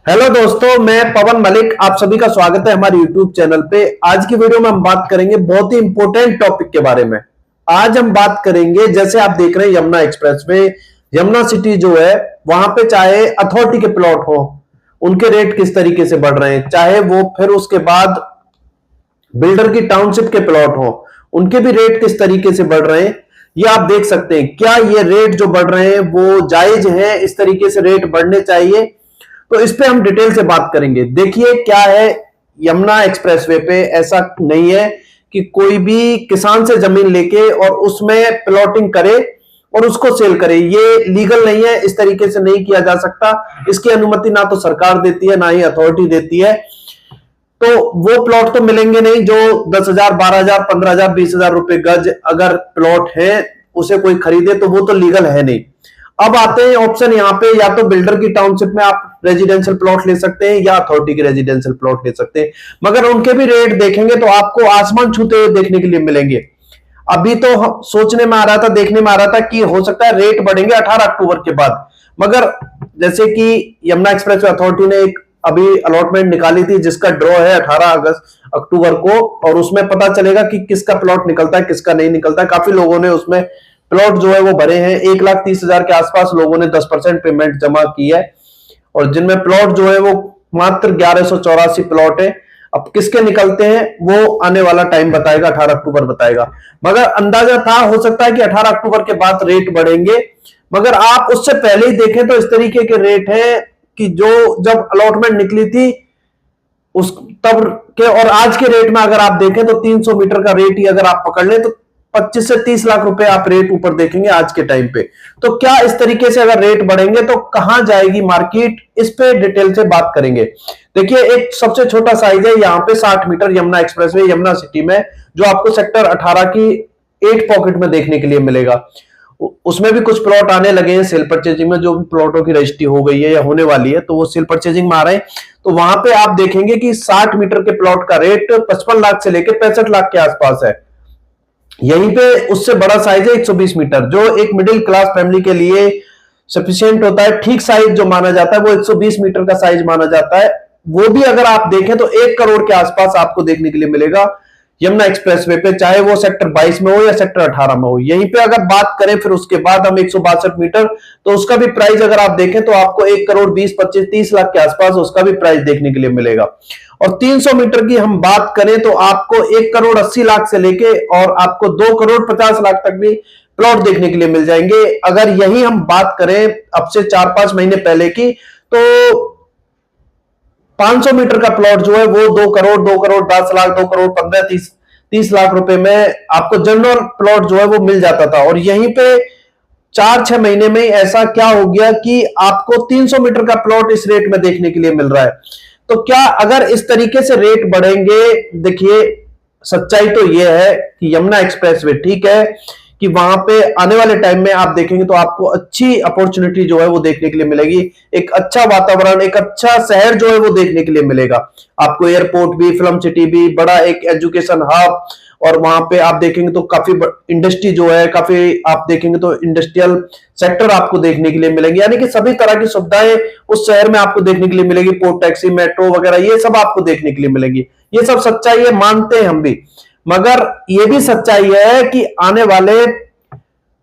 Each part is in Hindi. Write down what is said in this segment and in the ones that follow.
हेलो दोस्तों, मैं पवन मलिक। आप सभी का स्वागत है हमारे यूट्यूब चैनल पे। आज की वीडियो में हम बात करेंगे बहुत ही इंपॉर्टेंट टॉपिक के बारे में। आज हम बात करेंगे, जैसे आप देख रहे हैं Yamuna express way, Yamuna city जो है वहां पे चाहे अथॉरिटी के प्लॉट हो, उनके रेट किस तरीके से बढ़ रहे हैं, चाहे वो फिर उसके बाद बिल्डर की टाउनशिप के प्लॉट हो, उनके भी रेट किस तरीके से बढ़ रहे हैं, ये आप देख सकते हैं। क्या ये रेट जो बढ़ रहे हैं वो जायज है? इस तरीके से रेट बढ़ने चाहिए? तो इस पे हम डिटेल से बात करेंगे। देखिए क्या है, यमुना एक्सप्रेसवे पे ऐसा नहीं है कि कोई भी किसान से जमीन लेके और उसमें प्लॉटिंग करे और उसको सेल करे। ये लीगल नहीं है, इस तरीके से नहीं किया जा सकता। इसकी अनुमति ना तो सरकार देती है, ना ही अथॉरिटी देती है। तो वो प्लॉट तो मिलेंगे नहीं जो 10,000, 12,000, 15,000, 20,000 रुपए गज अगर प्लॉट है उसे कोई खरीदे, तो वो तो लीगल है नहीं। अब आते हैं ऑप्शन यहाँ पे, या तो बिल्डर की टाउनशिप में आप रेजिडेंशियल प्लॉट ले सकते हैं या अथॉरिटी के रेजिडेंशियल प्लॉट ले सकते हैं, मगर उनके भी रेट देखेंगे तो आपको आसमान छूते हुए देखने के लिए मिलेंगे। अभी तो सोचने में आ रहा था, देखने में आ रहा था कि हो सकता है रेट बढ़ेंगे 18 अक्टूबर के बाद, मगर जैसे कि यमुना एक्सप्रेस अथॉरिटी ने एक अभी अलॉटमेंट निकाली थी जिसका ड्रॉ है 18 अक्टूबर को, और उसमें पता चलेगा कि किसका प्लॉट निकलता है किसका नहीं निकलता है। काफी लोगों ने उसमें प्लॉट जो है वो भरे हैं। 1,30,000 के आसपास लोगों ने 10% पेमेंट जमा की है, और जिनमें प्लॉट जो है वो मात्र 1184 प्लॉट है। अब किसके निकलते हैं वो आने वाला टाइम बताएगा, 18 अक्टूबर बताएगा। मगर अंदाजा था, हो सकता है कि 18 अक्टूबर के बाद रेट बढ़ेंगे, मगर आप उससे पहले ही देखें तो इस तरीके के रेट हैं कि जो जब अलॉटमेंट निकली थी उस तब के और आज के रेट में अगर आप देखें तो 300 मीटर का रेट ही अगर आप पकड़ लें तो 25 से 30 लाख रुपए आप रेट ऊपर देखेंगे आज के टाइम पे। तो क्या इस तरीके से अगर रेट बढ़ेंगे तो कहां जाएगी मार्केट, इस पे डिटेल से बात करेंगे। देखिए, एक सबसे छोटा साइज है यहाँ पे 60 metre Yamuna expressway Yamuna city में, जो आपको सेक्टर 18 की 8 पॉकेट में देखने के लिए मिलेगा। उसमें भी कुछ प्लॉट आने लगे हैं सेल परचेजिंग में, जो प्लॉटों की रजिस्ट्री हो गई है या होने वाली है तो वो सेल परचेजिंग में आ रहे हैं। तो वहां पे आप देखेंगे कि 60 मीटर के प्लॉट का रेट 55 लाख से लेकर 65 लाख के आसपास है। यहीं पे उससे बड़ा साइज है 120 मीटर, जो एक मिडिल क्लास फैमिली के लिए सफिशिएंट होता है। ठीक साइज जो माना जाता है वो 120 मीटर का साइज माना जाता है। वो भी अगर आप देखें तो 1 करोड़ के आसपास आपको देखने के लिए मिलेगा यमुना एक्सप्रेसवे पे, चाहे वो सेक्टर 22 में हो या सेक्टर 18 में हो। यहीं पे अगर बात करें फिर उसके बाद हम 162 मीटर, तो उसका भी प्राइस अगर आप देखें तो आपको 1 करोड़ 20, 25, 30 लाख के आसपास उसका भी प्राइस देखने के लिए मिलेगा। और 300 मीटर की हम बात करें तो आपको 1 करोड़ 80 लाख से लेके और आपको 2 करोड़ 50 लाख तक भी प्लॉट देखने के लिए मिल जाएंगे। अगर यही हम बात करें अब से 4-5 महीने पहले की, तो 500 मीटर का प्लॉट जो है वो 2 करोड़, 2 करोड़ 10 लाख, 2 करोड़ 15, 30 लाख रुपए में आपको जनरल प्लॉट जो है वो मिल जाता था। और यहीं पे 4-6 महीने में ऐसा क्या हो गया कि आपको 300 मीटर का प्लॉट इस रेट में देखने के लिए मिल रहा है। तो क्या अगर इस तरीके से रेट बढ़ेंगे, देखिए सच्चाई तो यह है कि यमुना एक्सप्रेसवे ठीक है कि वहां पे आने वाले टाइम में आप देखेंगे तो आपको अच्छी अपॉर्चुनिटी जो है वो देखने के लिए मिलेगी। एक अच्छा वातावरण, एक अच्छा शहर जो है वो देखने के लिए मिलेगा आपको। एयरपोर्ट भी, फिल्म सिटी भी, बड़ा एक एजुकेशन हब, और वहां पे आप देखेंगे तो काफी इंडस्ट्री जो है, काफी आप देखेंगे तो इंडस्ट्रियल सेक्टर आपको देखने के लिए मिलेंगे। यानी कि सभी तरह की सुविधाएं उस शहर में आपको देखने के लिए मिलेगी। पोर्ट टैक्सी, मेट्रो वगैरह ये सब आपको देखने के लिए मिलेगी। ये सब सच्चाई है, मानते हैं हम भी, मगर यह भी सच्चाई है कि आने वाले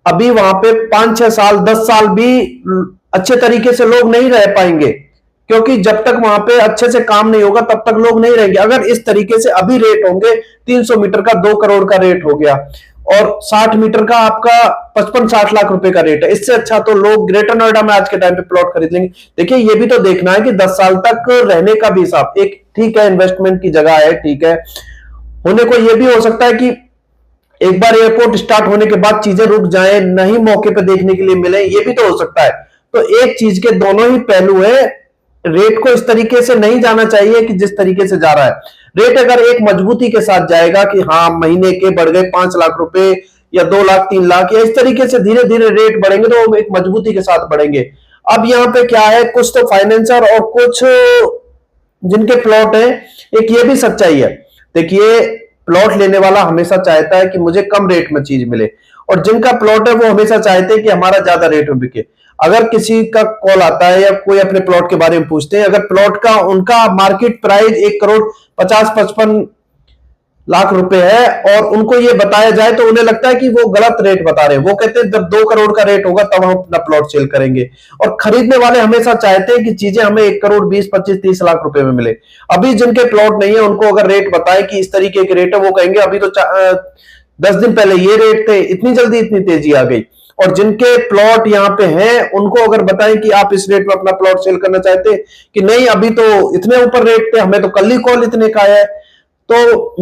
अभी वहां पे 5-6 साल, 10 साल भी अच्छे तरीके से लोग नहीं रह पाएंगे, क्योंकि जब तक वहां पे अच्छे से काम नहीं होगा तब तक लोग नहीं रहेंगे। अगर इस तरीके से अभी रेट होंगे, 300 मीटर का 2 करोड़ का रेट हो गया और 60 मीटर का आपका 55-60 लाख रुपए का रेट है, इससे अच्छा तो लोग ग्रेटर नोएडा में आज के टाइम पे प्लॉट खरीद लेंगे। देखिए, ये भी तो देखना है कि 10 साल तक रहने का भी हिसाब, एक ठीक है इन्वेस्टमेंट की जगह है, ठीक है, होने को यह भी हो सकता है कि एक बार एयरपोर्ट स्टार्ट होने के बाद चीजें रुक जाएं, नहीं मौके पे देखने के लिए मिले, ये भी तो हो सकता है। तो एक चीज के दोनों ही पहलू है। रेट को इस तरीके से नहीं जाना चाहिए कि जिस तरीके से जा रहा है। रेट अगर एक मजबूती के साथ जाएगा कि हाँ महीने के बढ़ गए 5 लाख रुपए या 2 लाख, 3 लाख, या इस तरीके से धीरे धीरे रेट बढ़ेंगे तो वो एक मजबूती के साथ बढ़ेंगे। अब यहाँ पे क्या है, कुछ तो फाइनेंसर और कुछ जिनके प्लॉट है, एक ये भी सच्चाई है। देखिए, प्लॉट लेने वाला हमेशा चाहता है कि मुझे कम रेट में चीज मिले, और जिनका प्लॉट है वो हमेशा चाहते हैं कि हमारा ज्यादा रेट में बिके। अगर किसी का कॉल आता है या कोई अपने प्लॉट के बारे में पूछते हैं, अगर प्लॉट का उनका मार्केट प्राइस 1,50,55,00,000 रुपए है और उनको ये बताया जाए तो उन्हें लगता है कि वो गलत रेट बता रहे हैं। वो कहते हैं जब 2 करोड़ का रेट होगा तब हम अपना प्लॉट सेल करेंगे। और खरीदने वाले हमेशा चाहते हैं कि चीजें हमें 1 करोड़ 20, 25, 30 लाख रुपए में मिले। अभी जिनके प्लॉट नहीं है उनको अगर रेट बताए कि इस तरीके के रेट है, वो कहेंगे अभी तो 10 दिन पहले ये रेट थे, इतनी जल्दी इतनी तेजी आ गई। और जिनके प्लॉट यहाँ पे हैं उनको अगर बताएं कि आप इस रेट में अपना प्लॉट सेल करना चाहते हैं कि नहीं अभी तो इतने ऊपर रेट थे, हमें तो कल ही कॉल इतने का आया है। तो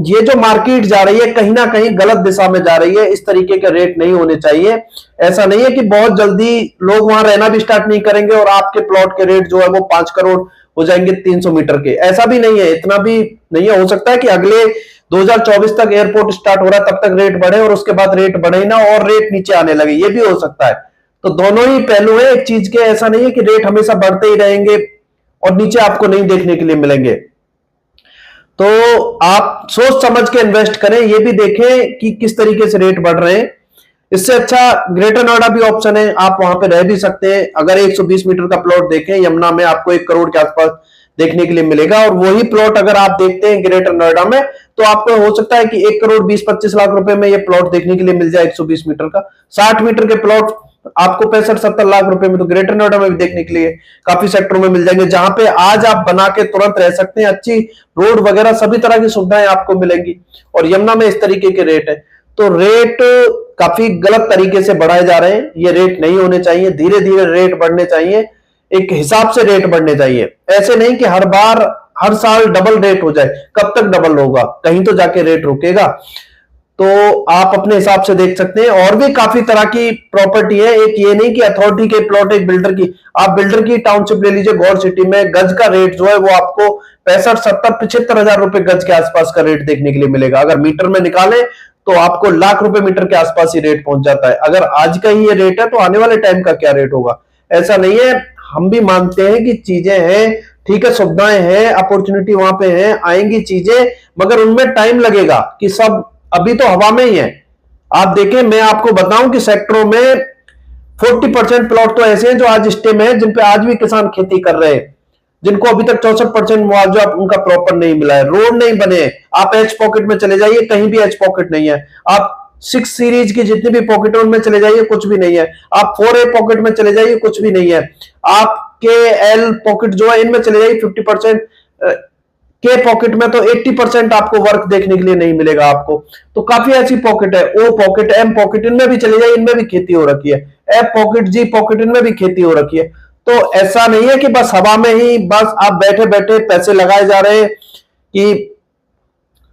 ये जो मार्केट जा रही है कहीं ना कहीं गलत दिशा में जा रही है। इस तरीके के रेट नहीं होने चाहिए। ऐसा नहीं है कि बहुत जल्दी लोग वहां रहना भी स्टार्ट नहीं करेंगे और आपके प्लॉट के रेट जो है वो 5 करोड़ हो जाएंगे 300 मीटर के, ऐसा भी नहीं है, इतना भी नहीं है। हो सकता है कि अगले 2024 तक एयरपोर्ट स्टार्ट हो रहा है तब तक रेट बढ़े और उसके बाद रेट बढ़े ना और रेट नीचे आने लगे, ये भी हो सकता है। तो दोनों ही पहलू है एक चीज के। ऐसा नहीं है कि रेट हमेशा बढ़ते ही रहेंगे और नीचे आपको नहीं देखने के लिए मिलेंगे। तो आप सोच समझ के इन्वेस्ट करें, ये भी देखें कि किस तरीके से रेट बढ़ रहे हैं। इससे अच्छा ग्रेटर नोएडा भी ऑप्शन है, आप वहां पे रह भी सकते हैं। अगर 120 मीटर का प्लॉट देखें यमुना में आपको 1 करोड़ के आसपास देखने के लिए मिलेगा और वही प्लॉट अगर आप देखते हैं ग्रेटर नोएडा में तो आपको हो सकता है कि 1 करोड़ 20-25 लाख रुपए में ये प्लॉट देखने के लिए मिल जाए 120 मीटर का। 60 मीटर के प्लॉट आपको 65-70 लाख रुपए में तो ग्रेटर नोएडा में भी देखने के लिए काफी सेक्टरों में मिल जाएंगे, जहां पे आज आप बना के तुरंत रह सकते हैं। अच्छी रोड वगैरह सभी तरह की सुविधाएं आपको मिलेंगी और यमुना में इस तरीके के रेट है। तो रेट काफी गलत तरीके से बढ़ाए जा रहे हैं, ये रेट नहीं होने चाहिए। धीरे धीरे रेट बढ़ने चाहिए, एक हिसाब से रेट बढ़ने चाहिए। ऐसे नहीं कि हर बार हर साल डबल रेट हो जाए, कब तक डबल होगा, कहीं तो जाके रेट रुकेगा। तो आप अपने हिसाब से देख सकते हैं। और भी काफी तरह की प्रॉपर्टी है, एक ये नहीं कि अथॉरिटी के प्लॉट, एक बिल्डर की। आप बिल्डर की टाउनशिप ले लीजिए गौर सिटी में, गज का रेट जो है वो आपको 65, 70, 75 हजार रुपए गज के आसपास का रेट देखने के लिए मिलेगा। अगर मीटर में निकाले तो आपको लाख रुपए मीटर के आसपास ही रेट पहुंच जाता है। अगर आज का ही ये रेट है तो आने वाले टाइम का क्या रेट होगा। ऐसा नहीं है, हम भी मानते हैं कि चीजें हैं, ठीक है, सुविधाएं हैं, अपॉर्चुनिटी वहां पे है, आएंगी चीजें, मगर उनमें टाइम लगेगा कि सब अभी तो हवा में ही है। आप देखें, मैं आपको बताऊं कि सेक्टरों में 40% प्लॉट तो ऐसे हैं जो आज स्टे में है, जिन पे आज भी किसान खेती कर रहे हैं, जिनको अभी तक 64% मुआवजा उनका प्रॉपर नहीं मिला है, रोड नहीं बने। आप एच पॉकेट में चले जाइए, कहीं भी एच पॉकेट नहीं है। आप 6 सीरीज की जितनी भी पॉकेट है उनमें चले जाइए, कुछ भी नहीं है। आप 4A पॉकेट में चले जाइए, कुछ भी नहीं है। आपके एल पॉकेट जो है इनमें चले जाइए 50%, के पॉकेट में तो 80% आपको वर्क देखने के लिए नहीं मिलेगा आपको। तो काफी ऐसी पॉकेट है, ओ पॉकेट, एम पॉकेट, इनमें भी चले जाइए, इनमें भी खेती हो रखी है। एफ पॉकेट, जी पॉकेट, इनमें भी खेती हो रखी है। तो ऐसा नहीं है कि बस हवा में ही बस आप बैठे बैठे पैसे लगाए जा रहे हैं कि,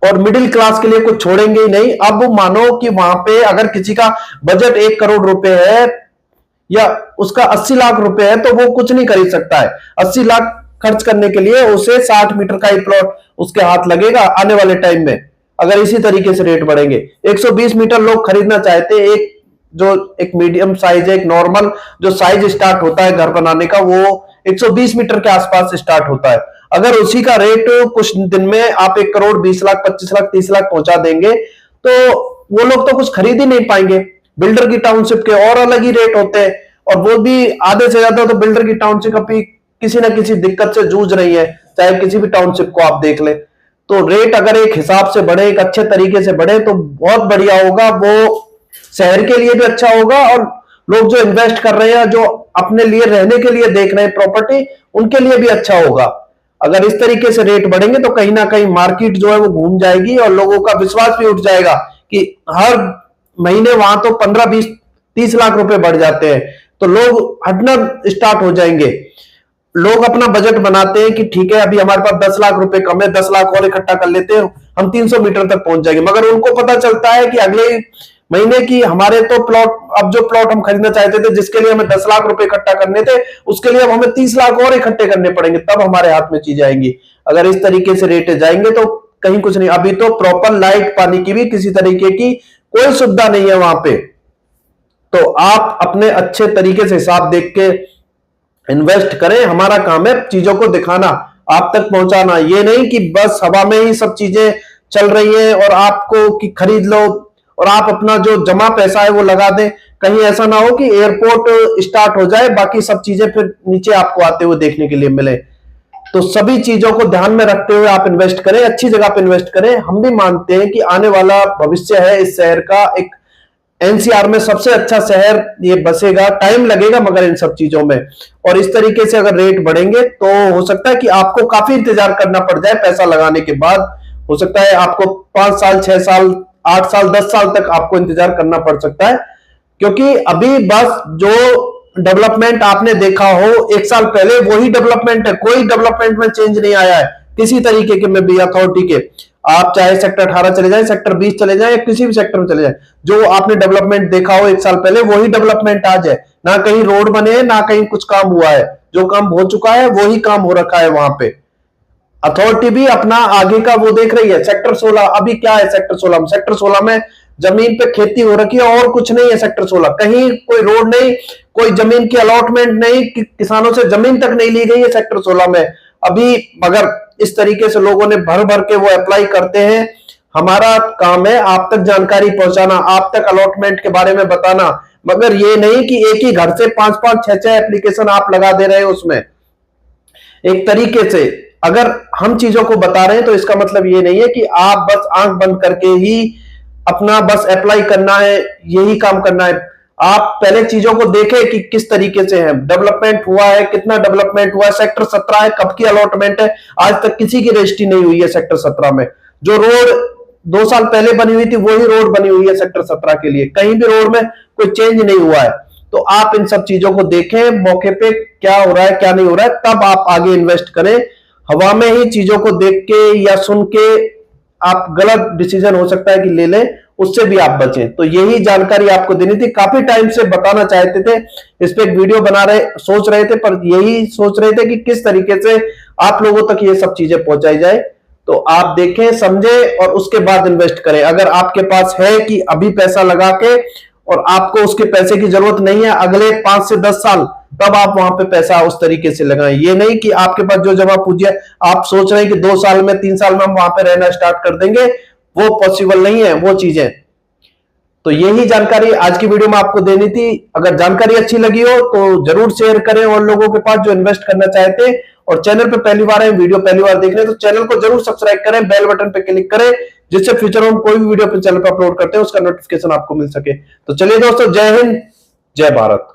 और मिडिल क्लास के लिए कुछ छोड़ेंगे ही नहीं। अब मानो कि वहां पे अगर किसी का बजट 1 करोड़ रुपए है या उसका 80 लाख रुपए है तो वो कुछ नहीं खरीद सकता है। 80 लाख खर्च करने के लिए उसे 60 मीटर का ही प्लॉट उसके हाथ लगेगा आने वाले टाइम में, अगर इसी तरीके से रेट बढ़ेंगे। 120 मीटर लोग खरीदना चाहते हैं, एक मीडियम साइज है, एक नॉर्मल जो साइज स्टार्ट होता है घर बनाने का, वो 120 मीटर के आसपास स्टार्ट होता है। अगर उसी का रेट कुछ दिन में आप 1 करोड़ 20 लाख 25 लाख 30 लाख पहुंचा देंगे तो वो लोग तो कुछ खरीद ही नहीं पाएंगे। बिल्डर की टाउनशिप के और अलग ही रेट होते हैं, और वो भी आधे से ज्यादा तो बिल्डर की टाउनशिप अभी किसी ना किसी दिक्कत से जूझ रही है, चाहे किसी भी टाउनशिप को आप देख ले। तो रेट अगर एक हिसाब से बढ़े, एक अच्छे तरीके से बढ़े तो बहुत बढ़िया होगा। वो शहर के लिए भी अच्छा होगा और लोग जो इन्वेस्ट कर रहे हैं, जो अपने लिए रहने के लिए देख रहे हैं प्रॉपर्टी, उनके लिए भी अच्छा होगा। अगर इस तरीके से रेट बढ़ेंगे तो कहीं ना कहीं मार्केट जो है वो घूम जाएगी और लोगों का विश्वास भी उठ जाएगा कि हर महीने वहां तो 15, 20, 30 लाख रुपए बढ़ जाते हैं, तो लोग हटना स्टार्ट हो जाएंगे। लोग अपना बजट बनाते हैं कि ठीक है अभी हमारे पास 10 लाख रुपए कम है, 10 लाख और इकट्ठा कर लेते हैं, हम 300 मीटर तक पहुंच जाएंगे। मगर उनको पता चलता है कि अगले महीने की हमारे तो प्लॉट, अब जो प्लॉट हम खरीदना चाहते थे जिसके लिए हमें 10 लाख रुपए इकट्ठा करने थे, उसके लिए अब हमें 30 लाख और इकट्ठे करने पड़ेंगे, तब हमारे हाथ में चीज आएंगी। अगर इस तरीके से रेट जाएंगे तो कहीं कुछ नहीं। अभी तो प्रॉपर लाइट पानी की भी किसी तरीके की कोई सुविधा नहीं है वहां पे। तो आप अपने अच्छे तरीके से हिसाब देख के इन्वेस्ट करें। हमारा काम है चीजों को दिखाना, आप तक पहुंचाना, ये नहीं कि बस हवा में ही सब चीजें चल रही हैं और आपको कि खरीद लो और आप अपना जो जमा पैसा है वो लगा दें। कहीं ऐसा ना हो कि एयरपोर्ट स्टार्ट हो जाए, बाकी सब चीजें फिर नीचे आपको आते हुए देखने के लिए मिले। तो सभी चीजों को ध्यान में रखते हुए आप इन्वेस्ट करें, अच्छी जगह पे इन्वेस्ट करें। हम भी मानते हैं कि आने वाला भविष्य है इस शहर का, एक एनसीआर में सबसे अच्छा शहर ये बसेगा, टाइम लगेगा मगर इन सब चीजों में। और इस तरीके से अगर रेट बढ़ेंगे तो हो सकता है कि आपको काफी इंतजार करना पड़ जाए पैसा लगाने के बाद। हो सकता है आपको 5 साल, 6 साल, 8 साल, 10 साल तक आपको इंतजार करना पड़ सकता है, क्योंकि अभी बस जो डेवलपमेंट आपने देखा हो 1 साल पहले वही डेवलपमेंट है, कोई डेवलपमेंट में चेंज नहीं आया है किसी तरीके के में भी अथॉरिटी के। आप चाहे सेक्टर 18 चले जाए, सेक्टर 20 चले जाए, या किसी भी सेक्टर में चले जाए, जो आपने डेवलपमेंट देखा हो 1 साल पहले वही डेवलपमेंट आज है। ना कहीं रोड बने, ना कहीं कुछ काम हुआ है, जो काम हो चुका है वही काम हो रखा है वहां पे। अथॉरिटी भी अपना आगे का वो देख रही है। सेक्टर 16 अभी क्या है, सेक्टर 16 में, सेक्टर 16 में जमीन पे खेती हो रखी है और कुछ नहीं है। सेक्टर 16 कहीं कोई रोड नहीं, कोई जमीन की अलॉटमेंट नहीं, किसानों से जमीन तक नहीं ली गई है सेक्टर 16 में अभी। मगर इस तरीके से लोगों ने भर भर के वो अप्लाई करते हैं। हमारा काम है आप तक जानकारी पहुंचाना, आप तक अलॉटमेंट के बारे में बताना, मगर ये नहीं कि एक ही घर से 5-5, 6-6 एप्लीकेशन आप लगा दे रहे हैं उसमें। एक तरीके से अगर हम चीजों को बता रहे हैं तो इसका मतलब ये नहीं है कि आप बस आंख बंद करके ही अपना बस अप्लाई करना है, यही काम करना है। आप पहले चीजों को देखें कि किस तरीके से है, डेवलपमेंट हुआ है, कितना डेवलपमेंट हुआ है। सेक्टर 17 है, कब की अलॉटमेंट है, आज तक किसी की रजिस्ट्री नहीं हुई है सेक्टर 17 में। जो रोड 2 साल पहले बनी हुई थी वही रोड बनी हुई है सेक्टर 17 के लिए, कहीं भी रोड में कोई चेंज नहीं हुआ है। तो आप इन सब चीजों को देखें, मौके पे क्या हो रहा है क्या नहीं हो रहा है, तब आप आगे इन्वेस्ट करें। हवा में ही चीजों को देख के या सुन के आप गलत डिसीजन हो सकता है कि ले लें, उससे भी आप बचें। तो यही जानकारी आपको देनी थी, काफी टाइम से बताना चाहते थे, इस पे एक वीडियो बना रहे सोच रहे थे, पर यही सोच रहे थे कि किस तरीके से आप लोगों तक ये सब चीजें पहुंचाई जाए। तो आप देखें, समझें और उसके बाद इन्वेस्ट करें। अगर आपके पास है कि अभी पैसा लगा के और आपको उसके पैसे की जरूरत नहीं है अगले 5 से 10 साल, तब आप वहां पे पैसा उस तरीके से लगाएं। ये नहीं कि आपके पास जो जमा पूंजी है आप सोच रहे हैं कि 2 साल में, 3 साल में हम वहां पे रहना स्टार्ट कर देंगे, वो पॉसिबल नहीं है वो चीजें। तो यही जानकारी आज की वीडियो में आपको देनी थी। अगर जानकारी अच्छी लगी हो तो जरूर शेयर करें और लोगों के पास जो इन्वेस्ट करना चाहते हैं। और चैनल पे पहली बार है, वीडियो पहली बार देख रहे हैं तो चैनल को जरूर सब्सक्राइब करें, बेल बटन पे क्लिक करें, जिससे फ्यूचर में हम कोई भी वीडियो अपने चैनल पर अपलोड करते हैं उसका नोटिफिकेशन आपको मिल सके। तो चलिए दोस्तों, जय हिंद, जय भारत।